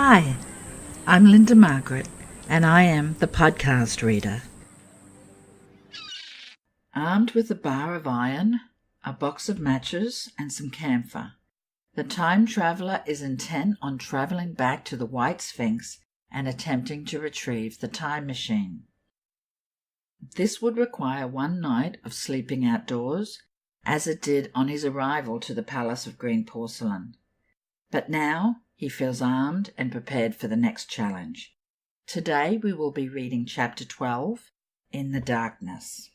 Hi, I'm Linda Margaret, and I am the podcast reader. Armed with a bar of iron, a box of matches, and some camphor, the time traveller is intent on travelling back to the White Sphinx and attempting to retrieve the time machine. This would require one night of sleeping outdoors, as it did on his arrival to the Palace of Green Porcelain. But now he feels armed and prepared for the next challenge. Today we will be reading Chapter 12, In the Darkness.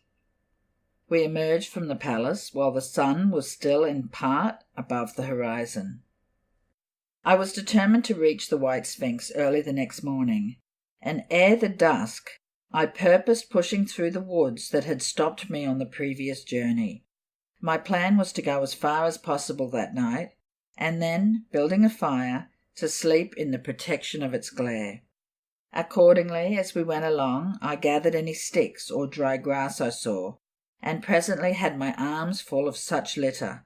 We emerged from the palace while the sun was still in part above the horizon. I was determined to reach the White Sphinx early the next morning, and ere the dusk I purposed pushing through the woods that had stopped me on the previous journey. My plan was to go as far as possible that night, and then, building a fire, to sleep in the protection of its glare. Accordingly, as we went along, I gathered any sticks or dry grass I saw, and presently had my arms full of such litter.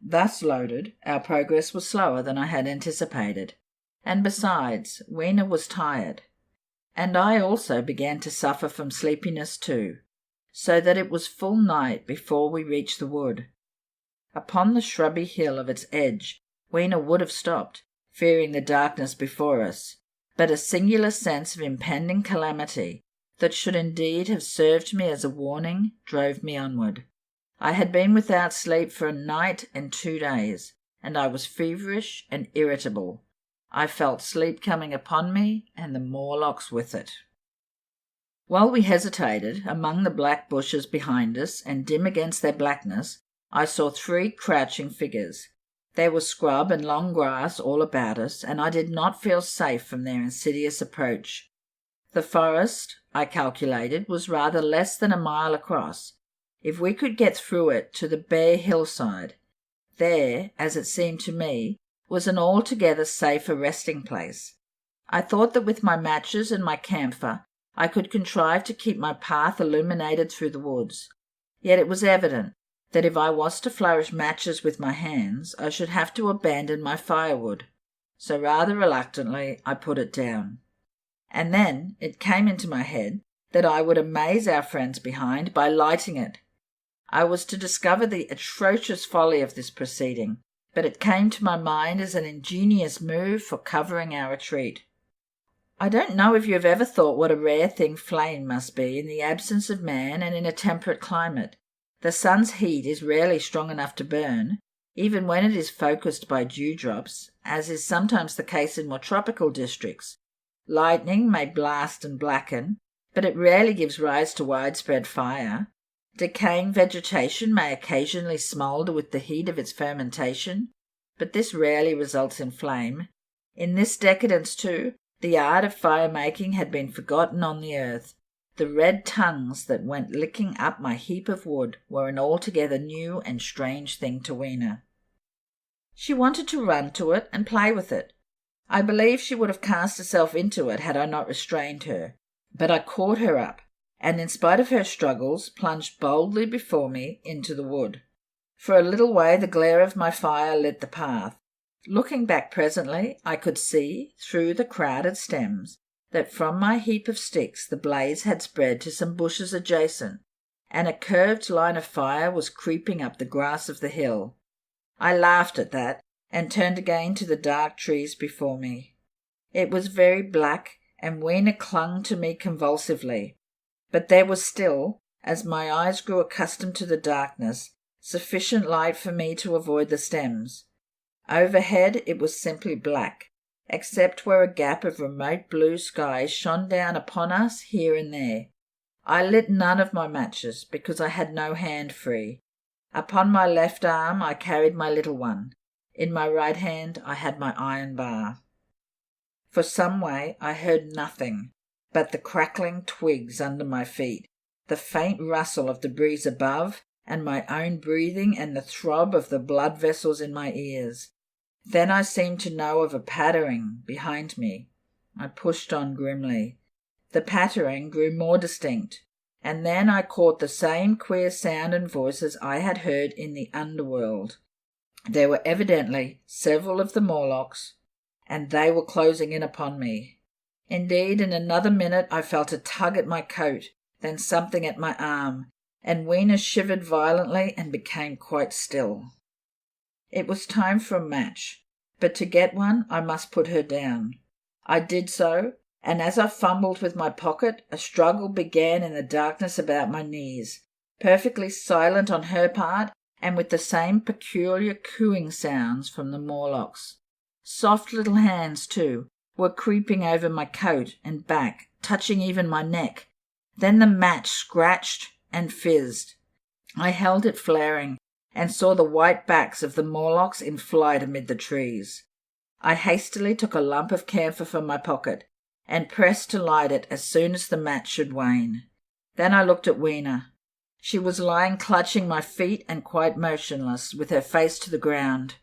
Thus loaded, our progress was slower than I had anticipated, and besides, Weena was tired, and I also began to suffer from sleepiness too, so that it was full night before we reached the wood. Upon the shrubby hill of its edge, Weena would have stopped, fearing the darkness before us, but a singular sense of impending calamity, that should indeed have served me as a warning, drove me onward. I had been without sleep for a night and 2 days, and I was feverish and irritable. I felt sleep coming upon me, and the Morlocks with it. While we hesitated, among the black bushes behind us, and dim against their blackness, I saw 3 crouching figures. There was scrub and long grass all about us, and I did not feel safe from their insidious approach. The forest, I calculated, was rather less than a mile across. If we could get through it to the bare hillside, there, as it seemed to me, was an altogether safer resting place. I thought that with my matches and my camphor I could contrive to keep my path illuminated through the woods. Yet it was evident that if I was to flourish matches with my hands, I should have to abandon my firewood, so rather reluctantly I put it down. And then it came into my head that I would amaze our friends behind by lighting it. I was to discover the atrocious folly of this proceeding, but it came to my mind as an ingenious move for covering our retreat. I don't know if you have ever thought what a rare thing flame must be in the absence of man and in a temperate climate. The sun's heat is rarely strong enough to burn, even when it is focused by dewdrops, as is sometimes the case in more tropical districts. Lightning may blast and blacken, but it rarely gives rise to widespread fire. Decaying vegetation may occasionally smoulder with the heat of its fermentation, but this rarely results in flame. In this decadence, too, the art of fire-making had been forgotten on the earth. The red tongues that went licking up my heap of wood were an altogether new and strange thing to Weena. She wanted to run to it and play with it. I believe she would have cast herself into it had I not restrained her, but I caught her up, and in spite of her struggles plunged boldly before me into the wood. For a little way the glare of my fire lit the path. Looking back presently, I could see, through the crowded stems, that from my heap of sticks the blaze had spread to some bushes adjacent, and a curved line of fire was creeping up the grass of the hill. I laughed at that, and turned again to the dark trees before me. It was very black, and Weena clung to me convulsively, but there was still, as my eyes grew accustomed to the darkness, sufficient light for me to avoid the stems. Overhead it was simply black, except where a gap of remote blue sky shone down upon us here and there. I lit none of my matches, because I had no hand free. Upon my left arm I carried my little one. In my right hand I had my iron bar. For some way I heard nothing but the crackling twigs under my feet, the faint rustle of the breeze above, and my own breathing and the throb of the blood vessels in my ears. Then I seemed to know of a pattering behind me. I pushed on grimly. The pattering grew more distinct, and then I caught the same queer sound and voices I had heard in the underworld. There were evidently several of the Morlocks, and they were closing in upon me. Indeed, in another minute I felt a tug at my coat, then something at my arm, and Weena shivered violently and became quite still. It was time for a match, but to get one I must put her down. I did so, and as I fumbled with my pocket, a struggle began in the darkness about my knees, perfectly silent on her part, and with the same peculiar cooing sounds from the Morlocks. Soft little hands, too, were creeping over my coat and back, touching even my neck. Then the match scratched and fizzed. I held it flaring, and saw the white backs of the Morlocks in flight amid the trees. I hastily took a lump of camphor from my pocket, and pressed to light it as soon as the match should wane. Then I looked at Weena. She was lying clutching my feet and quite motionless, with her face to the ground.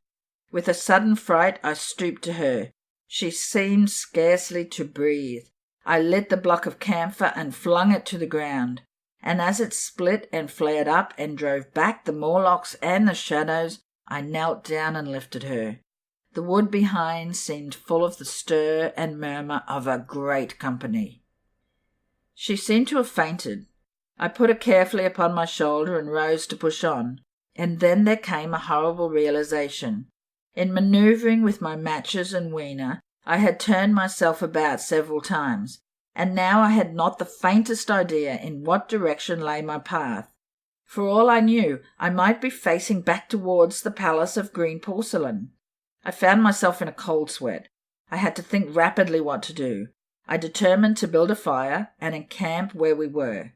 With a sudden fright I stooped to her. She seemed scarcely to breathe. I lit the block of camphor and flung it to the ground, and as it split and flared up and drove back the Morlocks and the shadows, I knelt down and lifted her. The wood behind seemed full of the stir and murmur of a great company. She seemed to have fainted. I put her carefully upon my shoulder and rose to push on, and then there came a horrible realization. In manoeuvring with my matches and Weena, I had turned myself about several times, and now I had not the faintest idea in what direction lay my path. For all I knew, I might be facing back towards the palace of green porcelain. I found myself in a cold sweat. I had to think rapidly what to do. I determined to build a fire and encamp where we were.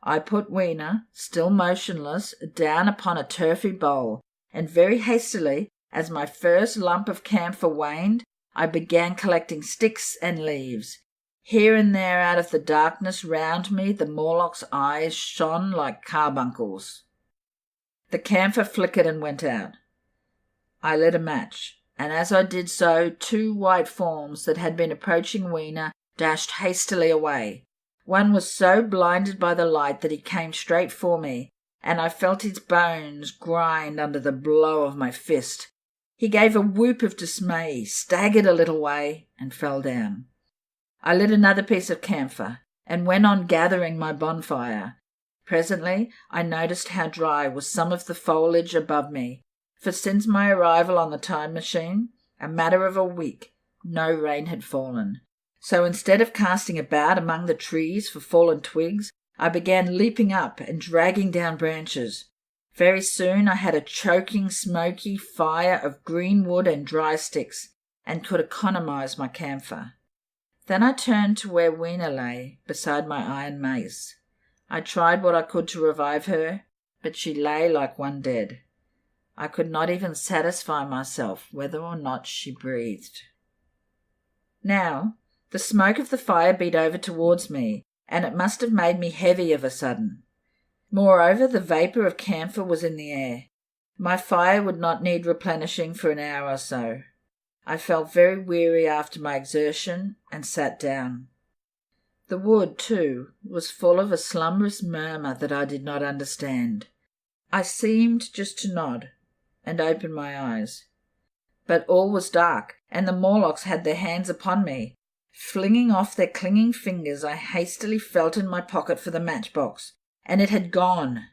I put Weena, still motionless, down upon a turfy bowl, and very hastily, as my first lump of camphor waned, I began collecting sticks and leaves. Here and there out of the darkness round me the Morlock's eyes shone like carbuncles. The camphor flickered and went out. I lit a match, and as I did so, two white forms that had been approaching Weena dashed hastily away. One was so blinded by the light that he came straight for me, and I felt his bones grind under the blow of my fist. He gave a whoop of dismay, staggered a little way, and fell down. I lit another piece of camphor, and went on gathering my bonfire. Presently I noticed how dry was some of the foliage above me, for since my arrival on the time machine, a matter of a week, no rain had fallen. So instead of casting about among the trees for fallen twigs, I began leaping up and dragging down branches. Very soon I had a choking, smoky fire of green wood and dry sticks, and could economize my camphor. Then I turned to where Weena lay, beside my iron mace. I tried what I could to revive her, but she lay like one dead. I could not even satisfy myself whether or not she breathed. Now, the smoke of the fire beat over towards me, and it must have made me heavy of a sudden. Moreover, the vapour of camphor was in the air. My fire would not need replenishing for an hour or so. I felt very weary after my exertion, and sat down. The wood, too, was full of a slumberous murmur that I did not understand. I seemed just to nod, and open my eyes. But all was dark, and the Morlocks had their hands upon me. Flinging off their clinging fingers, I hastily felt in my pocket for the matchbox, and it had gone.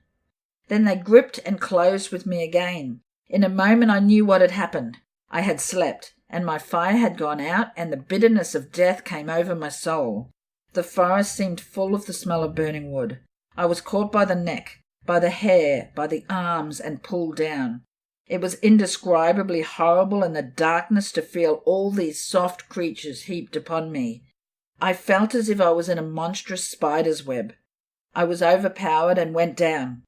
Then they gripped and closed with me again. In a moment I knew what had happened. I had slept, and my fire had gone out, and the bitterness of death came over my soul. The forest seemed full of the smell of burning wood. I was caught by the neck, by the hair, by the arms, and pulled down. It was indescribably horrible in the darkness to feel all these soft creatures heaped upon me. I felt as if I was in a monstrous spider's web. I was overpowered and went down.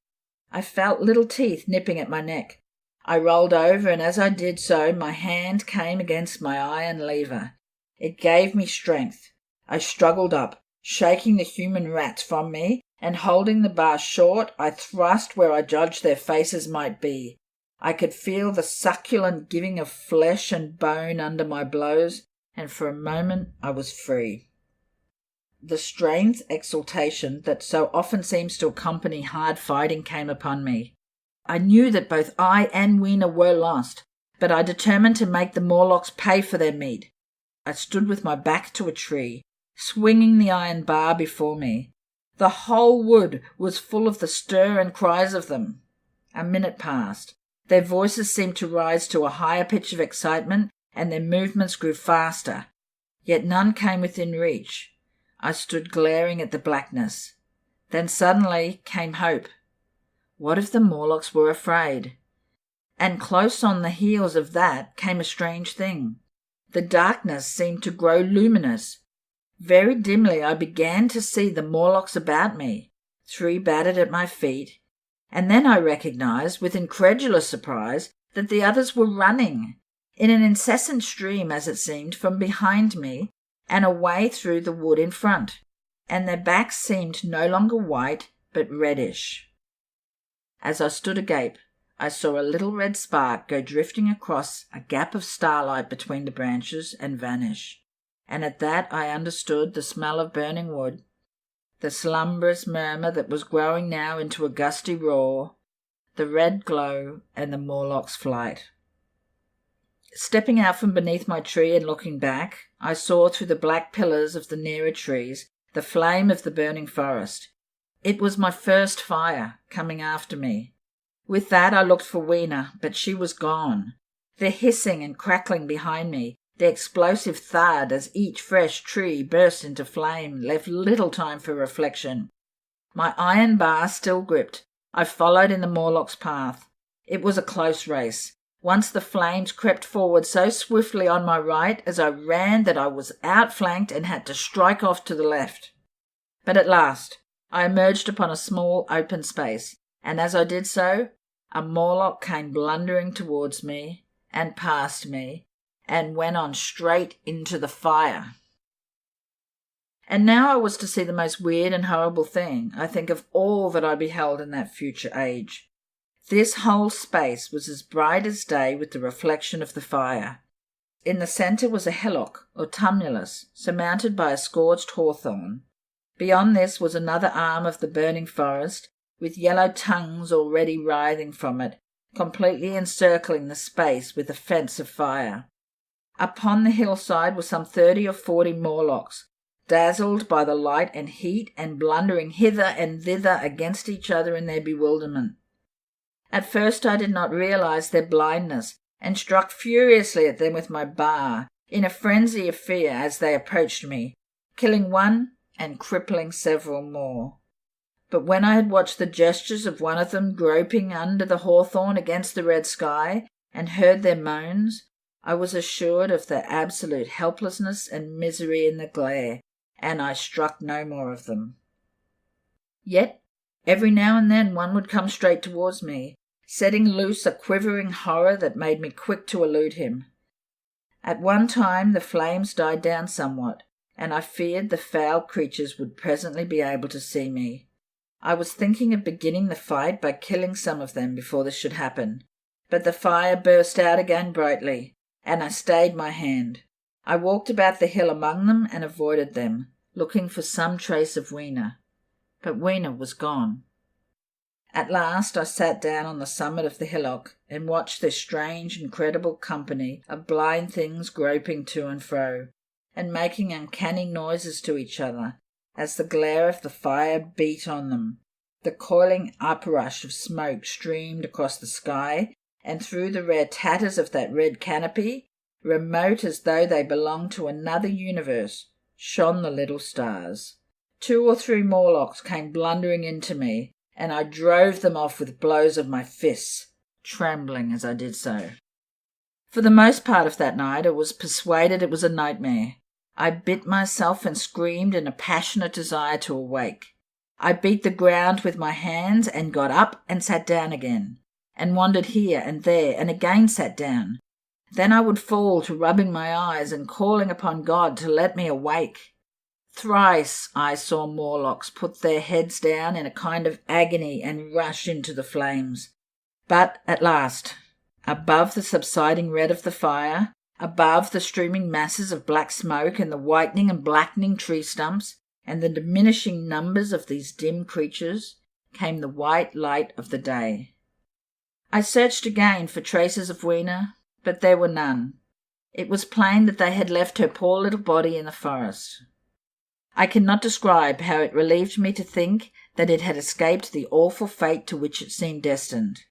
I felt little teeth nipping at my neck. I rolled over, and as I did so, my hand came against my iron lever. It gave me strength. I struggled up, shaking the human rats from me, and holding the bar short, I thrust where I judged their faces might be. I could feel the succulent giving of flesh and bone under my blows, and for a moment I was free. The strange exultation that so often seems to accompany hard fighting came upon me. I knew that both I and Weena were lost, but I determined to make the Morlocks pay for their meat. I stood with my back to a tree, swinging the iron bar before me. The whole wood was full of the stir and cries of them. A minute passed. Their voices seemed to rise to a higher pitch of excitement, and their movements grew faster. Yet none came within reach. I stood glaring at the blackness. Then suddenly came hope. What if the Morlocks were afraid? And close on the heels of that came a strange thing. The darkness seemed to grow luminous. Very dimly I began to see the Morlocks about me, 3 battered at my feet, and then I recognized with incredulous surprise that the others were running, in an incessant stream as it seemed, from behind me and away through the wood in front, and their backs seemed no longer white but reddish. As I stood agape, I saw a little red spark go drifting across a gap of starlight between the branches and vanish, and at that I understood the smell of burning wood, the slumberous murmur that was growing now into a gusty roar, the red glow, and the Morlock's flight. Stepping out from beneath my tree and looking back, I saw through the black pillars of the nearer trees the flame of the burning forest. It was my first fire, coming after me. With that I looked for Weena, but she was gone. The hissing and crackling behind me, the explosive thud as each fresh tree burst into flame, left little time for reflection. My iron bar still gripped, I followed in the Morlock's path. It was a close race. Once the flames crept forward so swiftly on my right as I ran that I was outflanked and had to strike off to the left. But at last I emerged upon a small open space, and as I did so, a Morlock came blundering towards me and past me and went on straight into the fire. And now I was to see the most weird and horrible thing, I think, of all that I beheld in that future age. This whole space was as bright as day with the reflection of the fire. In the centre was a hillock, or tumulus, surmounted by a scorched hawthorn. Beyond this was another arm of the burning forest, with yellow tongues already writhing from it, completely encircling the space with a fence of fire. Upon the hillside were some 30 or 40 Morlocks, dazzled by the light and heat and blundering hither and thither against each other in their bewilderment. At first I did not realize their blindness, and struck furiously at them with my bar, in a frenzy of fear as they approached me, killing one and crippling several more. But when I had watched the gestures of one of them groping under the hawthorn against the red sky, and heard their moans, I was assured of their absolute helplessness and misery in the glare, and I struck no more of them. Yet every now and then one would come straight towards me, setting loose a quivering horror that made me quick to elude him. At one time the flames died down somewhat, and I feared the foul creatures would presently be able to see me. I was thinking of beginning the fight by killing some of them before this should happen, but the fire burst out again brightly, and I stayed my hand. I walked about the hill among them and avoided them, looking for some trace of Weena. But Weena was gone. At last I sat down on the summit of the hillock and watched this strange, incredible company of blind things groping to and fro, and making uncanny noises to each other as the glare of the fire beat on them. The coiling uprush of smoke streamed across the sky, and through the rare tatters of that red canopy, remote as though they belonged to another universe, shone the little stars. 2 or 3 Morlocks came blundering into me, and I drove them off with blows of my fists, trembling as I did so. For the most part of that night I was persuaded it was a nightmare. I bit myself and screamed in a passionate desire to awake. I beat the ground with my hands and got up and sat down again, and wandered here and there and again sat down. Then I would fall to rubbing my eyes and calling upon God to let me awake. Thrice I saw Morlocks put their heads down in a kind of agony and rush into the flames. But at last, above the subsiding red of the fire, above the streaming masses of black smoke and the whitening and blackening tree stumps, and the diminishing numbers of these dim creatures, came the white light of the day. I searched again for traces of Weena, but there were none. It was plain that they had left her poor little body in the forest. I cannot describe how it relieved me to think that it had escaped the awful fate to which it seemed destined.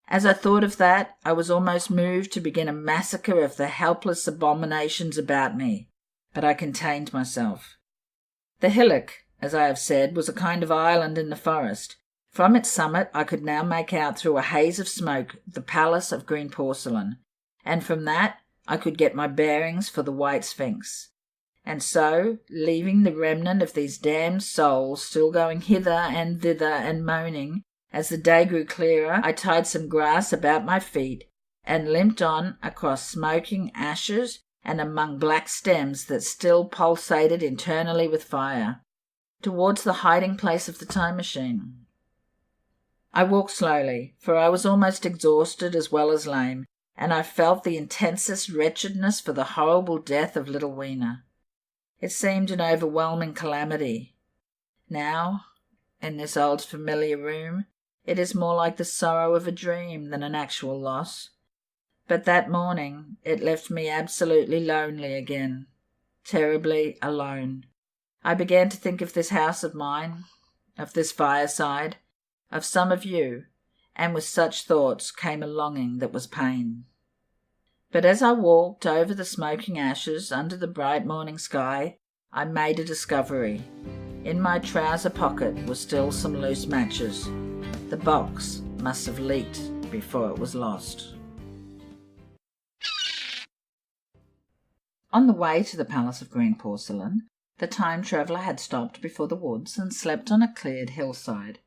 As I thought of that, I was almost moved to begin a massacre of the helpless abominations about me, but I contained myself. The hillock, as I have said, was a kind of island in the forest. From its summit I could now make out through a haze of smoke the palace of green porcelain, and from that I could get my bearings for the White Sphinx. And so, leaving the remnant of these damned souls still going hither and thither and moaning, as the day grew clearer, I tied some grass about my feet and limped on across smoking ashes and among black stems that still pulsated internally with fire, towards the hiding place of the time machine. I walked slowly, for I was almost exhausted as well as lame, and I felt the intensest wretchedness for the horrible death of little Weena. It seemed an overwhelming calamity. Now, in this old familiar room, it is more like the sorrow of a dream than an actual loss. But that morning it left me absolutely lonely again, terribly alone. I began to think of this house of mine, of this fireside, of some of you, and with such thoughts came a longing that was pain. But as I walked over the smoking ashes under the bright morning sky, I made a discovery. In my trouser pocket were still some loose matches. The box must have leaked before it was lost. On the way to the Palace of Green Porcelain, the time traveller had stopped before the woods and slept on a cleared hillside.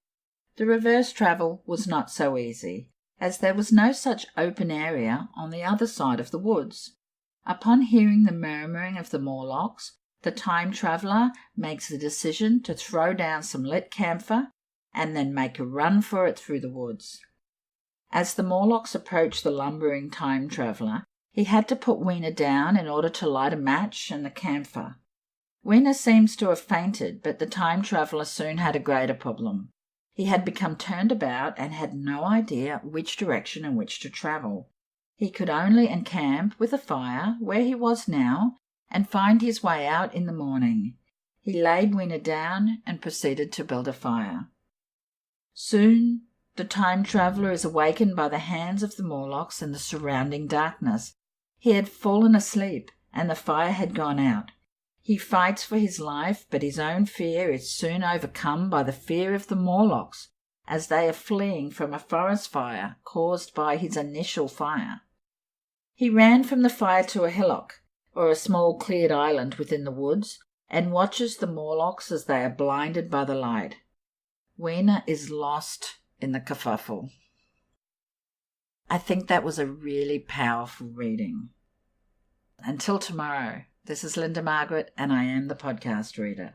The reverse travel was not so easy, as there was no such open area on the other side of the woods. Upon hearing the murmuring of the Morlocks, the time traveller makes the decision to throw down some lit camphor and then make a run for it through the woods. As the Morlocks approached the lumbering time traveller, he had to put Weena down in order to light a match and the camphor. Weena seems to have fainted, but the time traveller soon had a greater problem. He had become turned about and had no idea which direction in which to travel. He could only encamp with a fire where he was now and find his way out in the morning. He laid Weena down and proceeded to build a fire. Soon the time traveller is awakened by the hands of the Morlocks and the surrounding darkness. He had fallen asleep and the fire had gone out. He fights for his life, but his own fear is soon overcome by the fear of the Morlocks, as they are fleeing from a forest fire caused by his initial fire. He ran from the fire to a hillock, or a small cleared island within the woods, and watches the Morlocks as they are blinded by the light. Weena is lost in the kerfuffle. I think that was a really powerful reading. Until tomorrow. This is Linda Margaret, and I am the podcast reader.